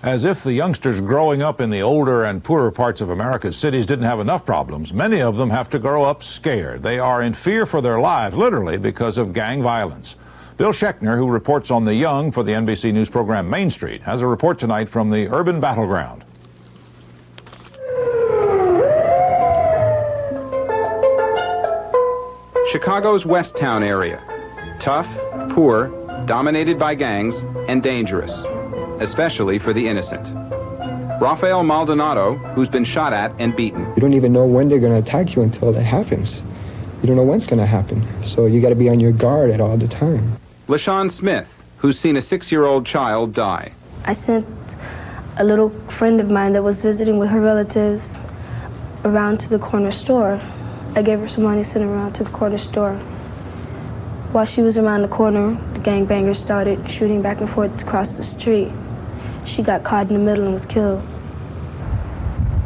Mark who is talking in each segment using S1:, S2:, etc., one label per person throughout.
S1: As if the youngsters growing up in the older and poorer parts of America's cities didn't have enough problems, many of them have to grow up scared. They are in fear for their lives, literally, because of gang violence. Bill Schechner, who reports on the young for the NBC News program Main Street, has a report tonight from the urban battleground.
S2: Chicago's West Town area. Tough, poor, dominated by gangs, and dangerous, especially for the innocent. Rafael Maldonado, who's been shot at and beaten.
S3: You don't even know when they're going to attack you until that happens. You don't know when it's going to happen, so you got to be on your guard at all the time.
S2: LaShawn Smith, who's seen a 6-year-old child die.
S4: I sent a little friend of mine that was visiting with her relatives around to the corner store. I gave her some money, sent her around to the corner store. While she was around the corner, the gangbangers started shooting back and forth across the street. She got caught in the middle and was killed.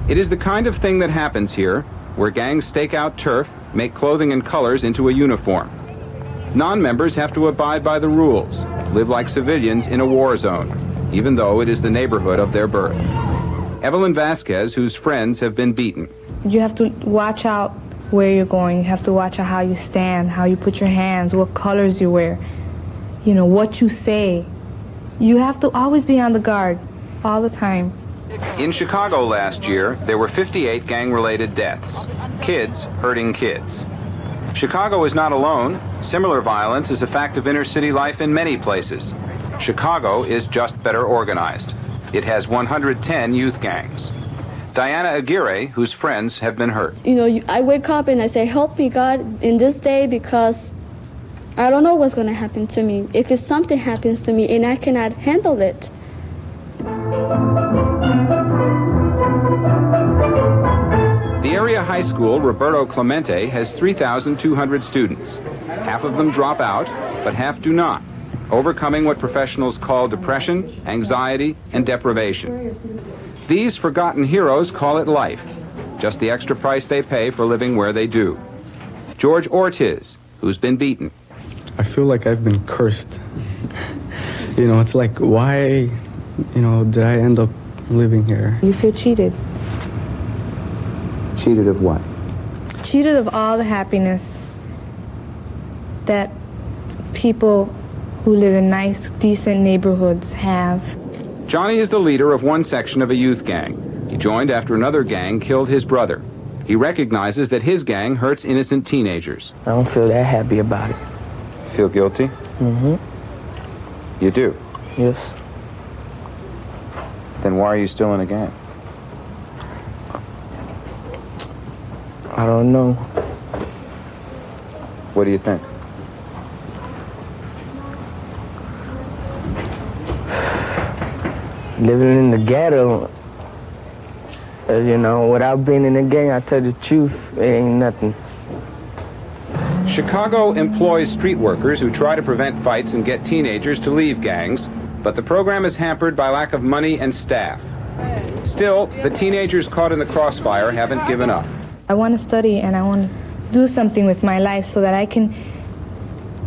S2: It is the kind of thing that happens here, where gangs stake out turf, make clothing and colors into a uniform. Non-members have to abide by the rules, live like civilians in a war zone, even though it is the neighborhood of their birth. Evelyn Vasquez, whose friends have been beaten.
S5: You have to watch out where you're going. You have to watch out how you stand, how you put your hands, what colors you wear, you know, what you say. You have to always be on the guard, all the time.
S2: In Chicago last year, there were 58 gang-related deaths. Kids hurting kids. Chicago is not alone. Similar violence is a fact of inner-city life in many places. Chicago is just better organized. It has 110 youth gangs. Diana Aguirre, whose friends have been hurt.
S6: You know, I wake up and I say, help me, God, in this day, because I don't know what's going to happen to me. If something happens to me and I cannot handle it.
S2: The area high school, Roberto Clemente, has 3,200 students. Half of them drop out, but half do not, overcoming what professionals call depression, anxiety, and deprivation. These forgotten heroes call it life, just the extra price they pay for living where they do. George Ortiz, who's been beaten.
S7: I feel like I've been cursed. You know, it's like, why, did I end up living here?
S5: You feel cheated.
S2: Cheated of what?
S5: Cheated of all the happiness that people who live in nice, decent neighborhoods have.
S2: Johnny is the leader of one section of a youth gang. He joined after another gang killed his brother. He recognizes that his gang hurts innocent teenagers.
S8: I don't feel that happy about it.
S2: Feel guilty?
S8: Mm-hmm.
S2: You do?
S8: Yes.
S2: Then why are you still in a gang?
S8: I don't know.
S2: What do you think?
S8: Living in the ghetto, without being in a gang, I tell the truth, it ain't nothing.
S2: Chicago employs street workers who try to prevent fights and get teenagers to leave gangs, but the program is hampered by lack of money and staff. Still, the teenagers caught in the crossfire haven't given up.
S5: I want to study and I want to do something with my life so that I can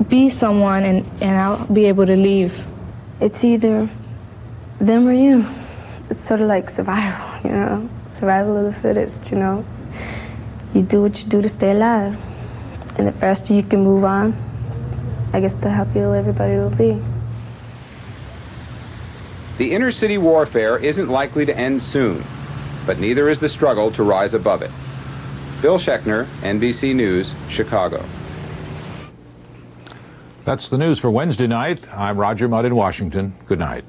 S5: be someone and I'll be able to leave.
S4: It's either them or you. It's sort of like survival, survival of the fittest, You do what you do to stay alive. And the faster you can move on, I guess the happier everybody will be.
S2: The inner-city warfare isn't likely to end soon, but neither is the struggle to rise above it. Bill Schechner, NBC News, Chicago.
S1: That's the news for Wednesday night. I'm Roger Mudd in Washington. Good night.